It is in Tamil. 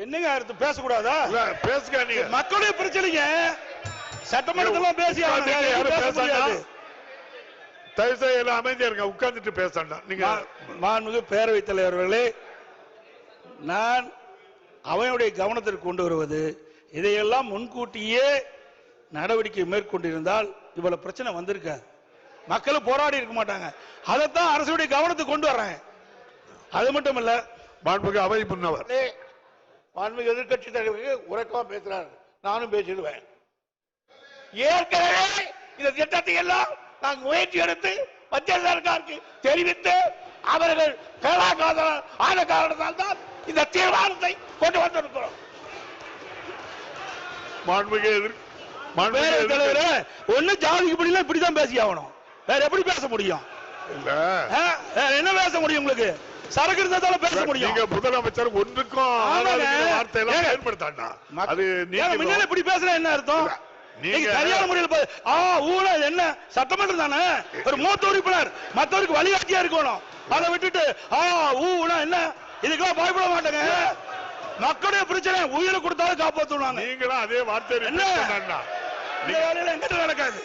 என்னங்க அடுத்து பேசக்கூடாதா? பேசுங்க. நீங்க மக்களுடைய பிரச்சனைங்க சட்டமன்றத்தில் பேசி தயவுசெய்து அமைதியா இருங்க, உட்கார்ந்துட்டு பேசணும். நீங்க மாண்புமிகு பேரவைத் தலைவர்களே, நான் அவையுடைய கவனத்திற்கு கொண்டு வருவது, இதையெல்லாம் முன்கூட்டியே நடவடிக்கை மேற்கொண்டிருந்தால் இவ்வளவு பிரச்சனை வந்திருக்காது, மக்கள் போராடி இருக்க மாட்டாங்க. அதைத்தான் அரசுடைய கவனத்துக்கு கொண்டு வர்றேன். அது மட்டும் இல்ல, மாண்புமிகு அவை முன்னவர் மாண்புமிகு எதிர்கட்சி தலைவருக்கு உறக்கமா பேசுறாரு, நானும் பேசிடுவேன். ஏற்கனவே இந்த திட்டத்தை எல்லாம் நாங்கள் முயற்சி எடுத்து மத்திய சர்க்காருக்கு தெரிவித்து அவர்கள் ஆன காரணத்தால் தான் இந்த தீர்மானத்தை கொண்டு வந்திருக்கிறோம். ஒண்ணு ஜாதிக்கு படியல இப்படிதான் பேசி ஆகணும், வேற எப்படி பேச முடியும்? என்ன பேச முடியும்? உங்களுக்கு சரக்கு இருந்தாலும் பேச முடியும். நீங்க முதலமைச்சர் ஒன்றுக்கும் வார்த்தையெல்லாம் பயன்படுத்தாண்டா. அது நீங்க இப்படி பேசுற என்ன அர்த்தம்? நீங்க சரியான முறையில் என்ன சட்டமன்றம் தானே, ஒரு மூத்த உறுப்பினர் மற்றவருக்கு வழிகாட்டியா இருக்கணும். அதை விட்டுட்டு என்ன இதுக்கெல்லாம் பயப்பட மாட்டாங்க. மக்களுடைய பிரச்சனை உயிரை கொடுத்தாலும் காப்பாற்றுவாங்க. நீங்களும் அதே வார்த்தை என்ன வேலையில எங்கிட்ட நடக்காது.